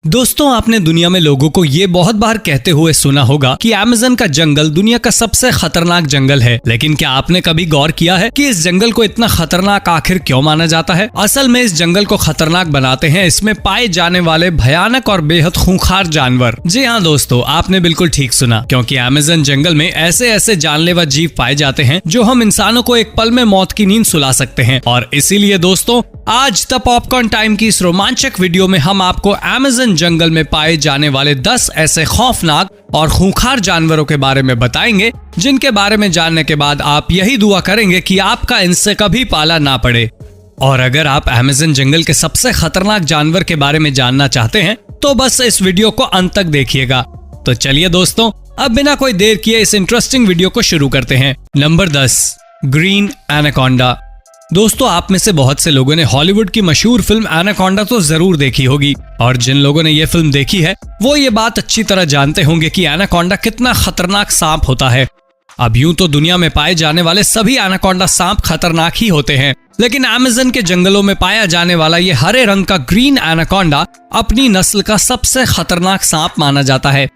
दोस्तों, आपने दुनिया में लोगों को ये बहुत बार कहते हुए सुना होगा कि अमेज़न का जंगल दुनिया का सबसे खतरनाक जंगल है। लेकिन क्या आपने कभी गौर किया है कि इस जंगल को इतना खतरनाक आखिर क्यों माना जाता है? असल में इस जंगल को खतरनाक बनाते हैं इसमें पाए जाने वाले भयानक और बेहद खूंखार जानवर। जी हाँ दोस्तों, आपने बिल्कुल ठीक सुना, क्योंकि अमेज़न जंगल में ऐसे ऐसे जानलेवा जीव पाए जाते हैं जो हम इंसानों को एक पल में मौत की नींद सुला सकते हैं। और इसीलिए दोस्तों, आज द पॉपकॉर्न टाइम की इस रोमांचक वीडियो में हम आपको अमेज़न जंगल में पाए जाने वाले 10 ऐसे खौफनाक और खूंखार जानवरों के बारे में बताएंगे, जिनके बारे में जानने के बाद आप यही दुआ करेंगे कि आपका इनसे कभी पाला ना पड़े। और अगर आप अमेज़न जंगल के सबसे खतरनाक जानवर के बारे में जानना चाहते हैं तो बस इस वीडियो को अंत तक देखिएगा। तो चलिए दोस्तों, अब बिना कोई देर किए इस इंटरेस्टिंग वीडियो को शुरू करते हैं। Number 10, green anaconda. दोस्तों, आप में से बहुत से लोगों ने हॉलीवुड की मशहूर फिल्म एनाकोंडा तो जरूर देखी होगी, और जिन लोगों ने ये फिल्म देखी है वो ये बात अच्छी तरह जानते होंगे कि एनाकोंडा कितना खतरनाक सांप होता है। अब यूं तो दुनिया में पाए जाने वाले सभी एनाकोंडा सांप खतरनाक ही होते हैं, लेकिन अमेज़न के जंगलों में पाया जाने वाला ये हरे रंग का ग्रीन एनाकोंडा अपनी नस्ल का सबसे खतरनाक सांप माना जाता है।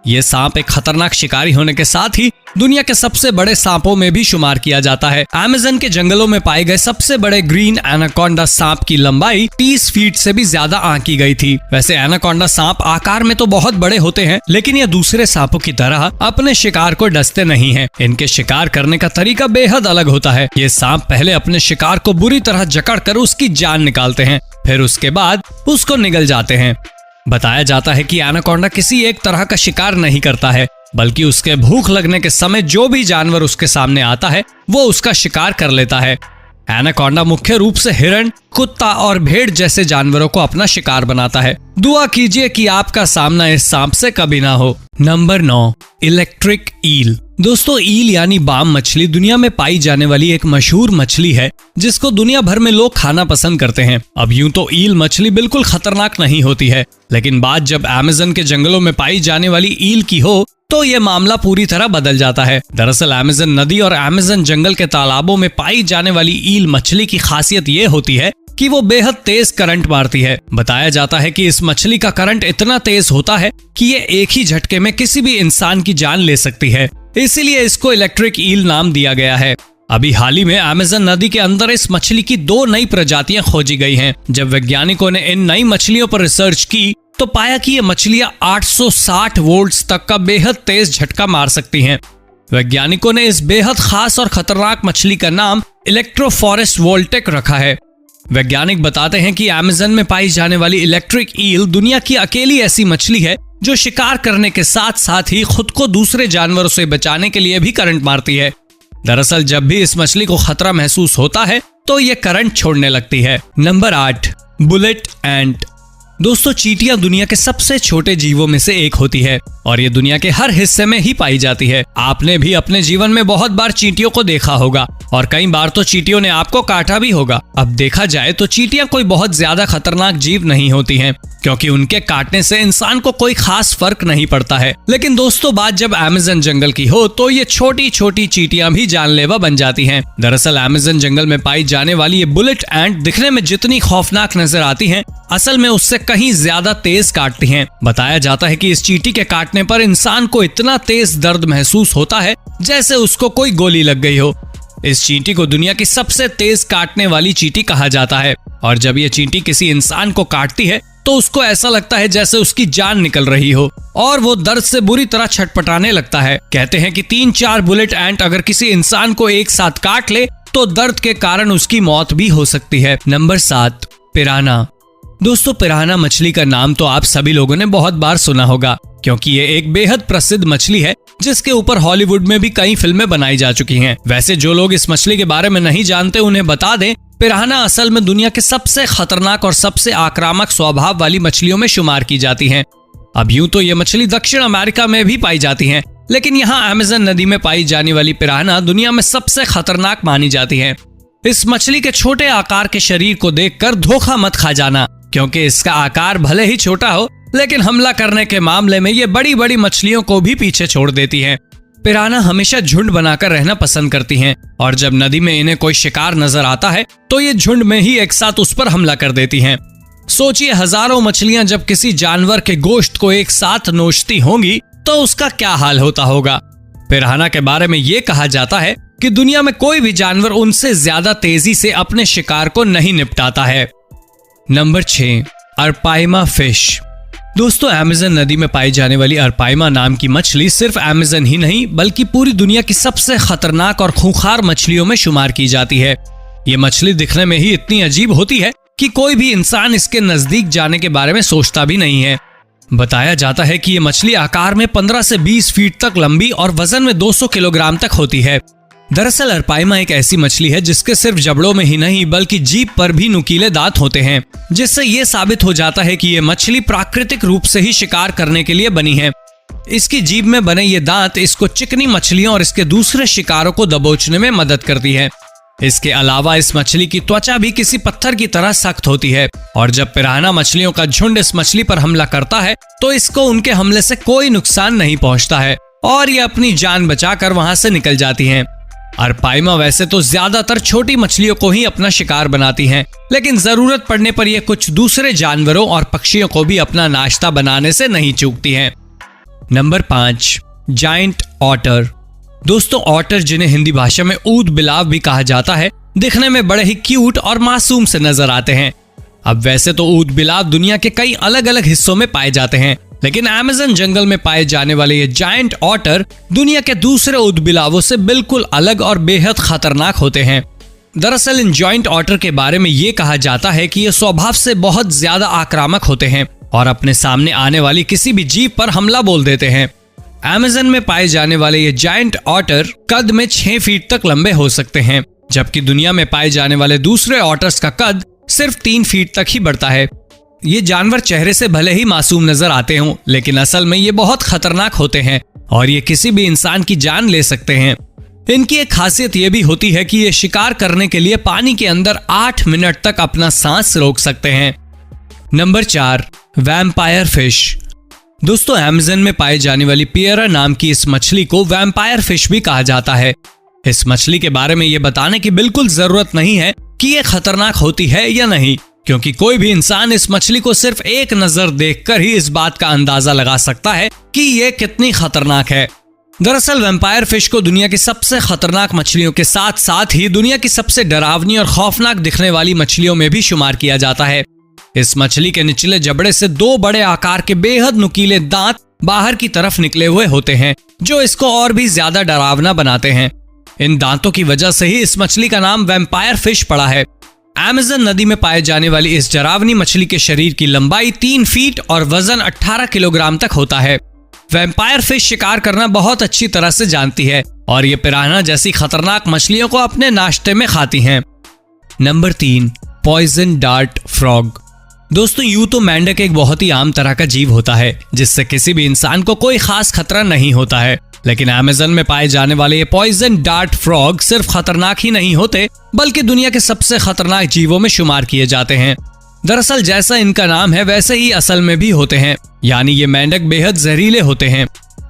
ये सांप एक खतरनाक शिकारी होने के साथ ही दुनिया के सबसे बड़े सांपों में भी शुमार किया जाता है। अमेज़न के जंगलों में पाए गए सबसे बड़े ग्रीन एनाकोंडा सांप की लंबाई 30 फीट से भी ज्यादा आंकी गई थी। वैसे एनाकोंडा सांप आकार में तो बहुत बड़े होते हैं, लेकिन ये दूसरे सांपों की तरह अपने शिकार को डसते नहीं हैं। इनके शिकार करने का तरीका बेहद अलग होता है। ये सांप पहले अपने शिकार को बुरी तरह जकड़कर उसकी जान निकालते हैं, फिर उसके बाद उसको निगल जाते हैं। बताया जाता है कि एनाकोंडा किसी एक तरह का शिकार नहीं करता है, बल्कि उसके भूख लगने के समय जो भी जानवर उसके सामने आता है वो उसका शिकार कर लेता है। एनाकोंडा मुख्य रूप से हिरण, कुत्ता और भेड़ जैसे जानवरों को अपना शिकार बनाता है। दुआ कीजिए कि आपका सामना इस सांप से कभी ना हो। Number 9, electric eel. दोस्तों, ईल यानी बाम मछली दुनिया में पाई जाने वाली एक मशहूर मछली है जिसको दुनिया भर में लोग खाना पसंद करते हैं। अब यूं तो ईल मछली बिल्कुल खतरनाक नहीं होती है, लेकिन बात जब अमेज़न के जंगलों में पाई जाने वाली ईल की हो तो ये मामला पूरी तरह बदल जाता है। दरअसल अमेज़न नदी और अमेज़न जंगल के तालाबों में पाई जाने वाली ईल मछली की खासियत ये होती है कि वो बेहद तेज करंट मारती है। बताया जाता है कि इस मछली का करंट इतना तेज होता है कि ये एक ही झटके में किसी भी इंसान की जान ले सकती है, इसीलिए इसको इलेक्ट्रिक ईल नाम दिया गया है। अभी हाल ही में अमेज़न नदी के अंदर इस मछली की 2 नई प्रजातियां खोजी गई हैं। जब वैज्ञानिकों ने इन नई मछलियों पर रिसर्च की तो पाया कि ये मछलियां 860 वोल्ट्स तक का बेहद तेज झटका मार सकती हैं। वैज्ञानिकों ने इस बेहद खास और खतरनाक मछली का नाम इलेक्ट्रोफोरस वोल्टेक रखा है। वैज्ञानिक बताते हैं कि अमेज़न में पाई जाने वाली इलेक्ट्रिक ईल दुनिया की अकेली ऐसी मछली है जो शिकार करने के साथ साथ ही खुद को दूसरे जानवरों से बचाने के लिए भी करंट मारती है। दरअसल जब भी इस मछली को खतरा महसूस होता है तो ये करंट छोड़ने लगती है। नंबर 8, बुलेट एंट। दोस्तों, चींटियां दुनिया के सबसे छोटे जीवों में से एक होती है और ये दुनिया के हर हिस्से में ही पाई जाती है। आपने भी अपने जीवन में बहुत बार चींटियों को देखा होगा और कई बार तो चींटियों ने आपको काटा भी होगा। अब देखा जाए तो चींटियां कोई बहुत ज्यादा खतरनाक जीव नहीं होती हैं, क्योंकि उनके काटने से इंसान को कोई खास फर्क नहीं पड़ता है। लेकिन दोस्तों, बात जब अमेज़न जंगल की हो तो ये छोटी छोटी चींटियां भी जानलेवा बन जाती हैं। दरअसल अमेज़न जंगल में पाई जाने वाली ये बुलेट एंट दिखने में जितनी खौफनाक नजर आती हैं, असल में उससे कहीं ज्यादा तेज काटती हैं। बताया जाता है कि इस चींटी के काटने पर इंसान को इतना तेज दर्द महसूस होता है जैसे उसको कोई गोली लग गई हो। इस चींटी को दुनिया की सबसे तेज काटने वाली चींटी कहा जाता है, और जब ये चींटी किसी इंसान को काटती है तो उसको ऐसा लगता है जैसे उसकी जान निकल रही हो और वो दर्द से बुरी तरह छटपटाने लगता है। कहते हैं कि 3-4 बुलेट एंट अगर किसी इंसान को एक साथ काट ले तो दर्द के कारण उसकी मौत भी हो सकती है। नंबर 7, पिराना। दोस्तों, पिराना मछली का नाम तो आप सभी लोगों ने बहुत बार सुना होगा, क्योंकि ये एक बेहद प्रसिद्ध मछली है जिसके ऊपर हॉलीवुड में भी कई फिल्में बनाई जा चुकी हैं। वैसे जो लोग इस मछली के बारे में नहीं जानते उन्हें बता दें, पिराना असल में दुनिया के सबसे खतरनाक और सबसे आक्रामक स्वभाव वाली मछलियों में शुमार की जाती हैं। अब यूं तो ये मछली दक्षिण अमेरिका में भी पाई जाती हैं, लेकिन यहाँ अमेज़न नदी में पाई जाने वाली पिराना दुनिया में सबसे खतरनाक मानी जाती है। इस मछली के छोटे आकार के शरीर को देखकर धोखा मत खा जाना, क्योंकि इसका आकार भले ही छोटा हो लेकिन हमला करने के मामले में ये बड़ी बड़ी मछलियों को भी पीछे छोड़ देती हैं। पिराना हमेशा झुंड बनाकर रहना पसंद करती हैं और जब नदी में इन्हें कोई शिकार नजर आता है तो ये झुंड में ही एक साथ उस पर हमला कर देती हैं। सोचिए हजारों मछलियां जब किसी जानवर के गोश्त को एक साथ नोचती होंगी तो उसका क्या हाल होता होगा। पिरान्हा के बारे में ये कहा जाता है कि दुनिया में कोई भी जानवर उनसे ज्यादा तेजी से अपने शिकार को नहीं निपटाता है। नंबर 6, अरपाइमा फिश। दोस्तों, अमेज़न नदी में पाई जाने वाली अरपाइमा नाम की मछली सिर्फ अमेज़न ही नहीं बल्कि पूरी दुनिया की सबसे खतरनाक और खूंखार मछलियों में शुमार की जाती है। ये मछली दिखने में ही इतनी अजीब होती है कि कोई भी इंसान इसके नजदीक जाने के बारे में सोचता भी नहीं है। बताया जाता है कि ये मछली आकार में 15 से 20 फीट तक लंबी और वजन में 200 किलोग्राम तक होती है। दरअसल अरपाइमा एक ऐसी मछली है जिसके सिर्फ जबड़ों में ही नहीं बल्कि जीभ पर भी नुकीले दांत होते हैं, जिससे ये साबित हो जाता है कि ये मछली प्राकृतिक रूप से ही शिकार करने के लिए बनी है। इसकी जीभ में बने ये दांत इसको चिकनी मछलियों और इसके दूसरे शिकारों को दबोचने में मदद करती है। इसके अलावा इस मछली की त्वचा भी किसी पत्थर की तरह सख्त होती है और जब पिरान्हा मछलियों का झुंड इस मछली पर हमला करता है तो इसको उनके हमले से कोई नुकसान नहीं पहुंचता है और ये अपनी जान बचाकर वहां से निकल जाती हैं। अरपाइमा वैसे तो ज्यादातर छोटी मछलियों को ही अपना शिकार बनाती हैं, लेकिन जरूरत पड़ने पर ये कुछ दूसरे जानवरों और पक्षियों को भी अपना नाश्ता बनाने से नहीं चूकती हैं। Number 5, giant otter. दोस्तों, ऑटर जिन्हें हिंदी भाषा में ऊद बिलाव भी कहा जाता है, दिखने में बड़े ही क्यूट और मासूम से नजर आते हैं। अब वैसे तो ऊद बिलाव दुनिया के कई अलग अलग हिस्सों में पाए जाते हैं, लेकिन अमेज़न जंगल में पाए जाने वाले ये जायंट ऑटर दुनिया के दूसरे ऊद बिलावों से बिल्कुल अलग और बेहद खतरनाक होते हैं। दरअसल इन जायंट ऑटर के बारे में ये कहा जाता है कि ये स्वभाव से बहुत ज्यादा आक्रामक होते हैं और अपने सामने आने वाली किसी भी जीव पर हमला बोल देते हैं। अमेज़न में पाए जाने वाले ये जायंट ऑटर कद में 6 फीट तक लंबे हो सकते हैं, जबकि दुनिया में पाए जाने वाले दूसरे ऑटर्स का कद सिर्फ 3 फीट तक ही बढ़ता है। ये जानवर चेहरे से भले ही मासूम नजर आते हों, लेकिन असल में ये बहुत खतरनाक होते हैं और ये किसी भी इंसान की जान ले सकते हैं। इनकी एक खासियत ये भी होती है कि ये शिकार करने के लिए पानी के अंदर 8 मिनट तक अपना सांस रोक सकते हैं। Number 4, vampire fish. दोस्तों, अमेज़न में पाई जाने वाली पियरा नाम की इस मछली को वैम्पायर फिश भी कहा जाता है। इस मछली के बारे में ये बताने की बिल्कुल जरूरत नहीं है कि ये खतरनाक होती है या नहीं, क्योंकि कोई भी इंसान इस मछली को सिर्फ एक नजर देखकर ही इस बात का अंदाजा लगा सकता है कि ये कितनी खतरनाक है। दरअसल वैम्पायर फिश को दुनिया की सबसे खतरनाक मछलियों के साथ साथ ही दुनिया की सबसे डरावनी और खौफनाक दिखने वाली मछलियों में भी शुमार किया जाता है। इस मछली के निचले जबड़े से 2 बड़े आकार के बेहद नुकीले दांत बाहर की तरफ निकले हुए होते हैं, जो इसको और भी ज्यादा डरावना बनाते हैं। इन दांतों की वजह से ही इस मछली का नाम वैम्पायर फिश पड़ा है। अमेज़न नदी में पाए जाने वाली इस डरावनी मछली के शरीर की लंबाई 3 फीट और वजन 18 किलोग्राम तक होता है। वैम्पायर फिश शिकार करना बहुत अच्छी तरह से जानती है और ये पिरान्हा जैसी खतरनाक मछलियों को अपने नाश्ते में खाती हैं। Number 3, poison dart frog. दोस्तों, यूं तो मेंढक एक बहुत ही आम तरह का जीव होता है जिससे किसी भी इंसान को कोई खास खतरा नहीं होता है, लेकिन अमेज़न में पाए जाने वाले ये पॉइजन डार्ट फ्रॉग सिर्फ खतरनाक ही नहीं होते बल्कि दुनिया के सबसे खतरनाक जीवों में शुमार किए जाते हैं। दरअसल जैसा इनका नाम है वैसे ही असल में भी होते हैं, यानी ये मेंढक बेहद जहरीले होते हैं।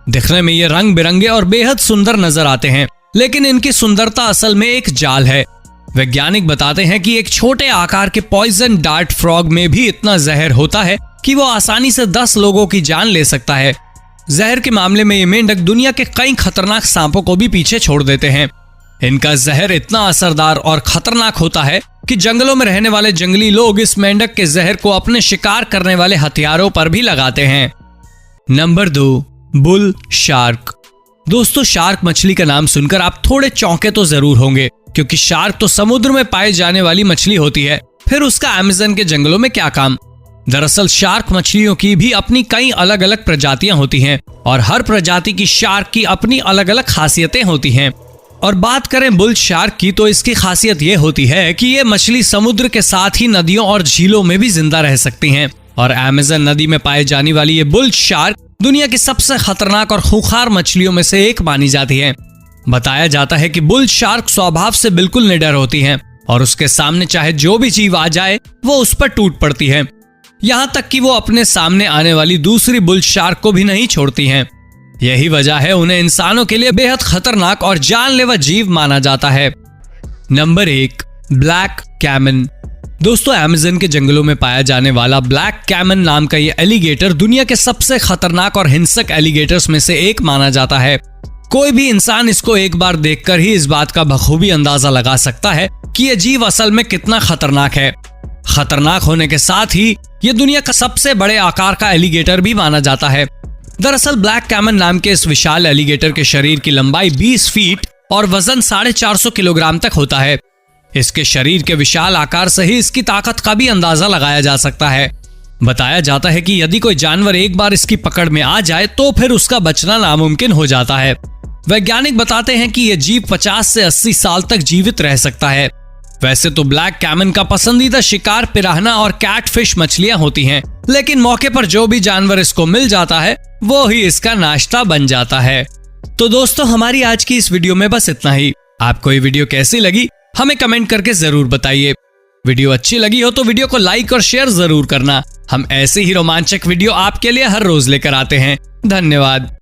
दिखने में ये रंग बिरंगे और बेहद सुंदर नजर आते हैं, लेकिन इनकी सुंदरता असल में एक जाल है। वैज्ञानिक बताते हैं कि एक छोटे आकार के पॉइजन डार्ट फ्रॉग में भी इतना जहर होता है कि वो आसानी से 10 लोगों की जान ले सकता है। जहर के मामले में ये मेंढक दुनिया के कई खतरनाक सांपों को भी पीछे छोड़ देते हैं। इनका जहर इतना असरदार और खतरनाक होता है कि जंगलों में रहने वाले जंगली लोग इस मेंढक के जहर को अपने शिकार करने वाले हथियारों पर भी लगाते हैं। Number 2, bull shark. दोस्तों, शार्क मछली का नाम सुनकर आप थोड़े चौंके तो जरूर होंगे, क्योंकि शार्क तो समुद्र में पाए जाने वाली मछली होती है, फिर उसका अमेज़न के जंगलों में क्या काम। दरअसल शार्क मछलियों की भी अपनी कई अलग अलग प्रजातियां होती हैं और हर प्रजाति की शार्क की अपनी अलग अलग खासियतें होती हैं। और बात करें बुल शार्क की तो इसकी खासियत ये होती है कि ये मछली समुद्र के साथ ही नदियों और झीलों में भी जिंदा रह सकती हैं और अमेज़न नदी में पाई जाने वाली ये बुल शार्क दुनिया की सबसे खतरनाक और खूंखार मछलियों में से एक मानी जाती है। बताया जाता है कि बुल शार्क स्वभाव से बिल्कुल निडर होती हैं और उसके सामने चाहे जो भी जीव आ जाए वो उस पर टूट पड़ती है। यहाँ तक कि वो अपने सामने आने वाली दूसरी बुल शार्क को भी नहीं छोड़ती हैं। यही वजह है उन्हें इंसानों के लिए बेहद खतरनाक और जानलेवा जीव माना जाता है। Number 1, black caiman. दोस्तों, अमेज़न के जंगलों में पाया जाने वाला ब्लैक कैमन नाम का ये एलिगेटर दुनिया के सबसे खतरनाक और हिंसक एलिगेटर्स में से एक माना जाता है। कोई भी इंसान इसको एक बार देखकर ही इस बात का बखूबी अंदाजा लगा सकता है कि ये जीव असल में कितना खतरनाक है। खतरनाक होने के साथ ही ये दुनिया का सबसे बड़े आकार का एलिगेटर भी माना जाता है। दरअसल ब्लैक कैमन नाम के इस विशाल एलिगेटर के शरीर की लंबाई 20 फीट और वजन 450 किलोग्राम तक होता है। इसके शरीर के विशाल आकार से ही इसकी ताकत का भी अंदाजा लगाया जा सकता है। बताया जाता है कि यदि कोई जानवर एक बार इसकी पकड़ में आ जाए तो फिर उसका बचना नामुमकिन हो जाता है। वैज्ञानिक बताते हैं कि यह जीव 50 से 80 साल तक जीवित रह सकता है। वैसे तो ब्लैक कैमन का पसंदीदा शिकार पिरान्हा और कैटफिश मछलियां होती हैं, लेकिन मौके पर जो भी जानवर इसको मिल जाता है वो ही इसका नाश्ता बन जाता है। तो दोस्तों, हमारी आज की इस वीडियो में बस इतना ही। आपको ये वीडियो कैसी लगी हमें कमेंट करके जरूर बताइए। वीडियो अच्छी लगी हो तो वीडियो को लाइक और शेयर जरूर करना। हम ऐसे ही रोमांचक वीडियो आपके लिए हर रोज लेकर आते हैं। धन्यवाद।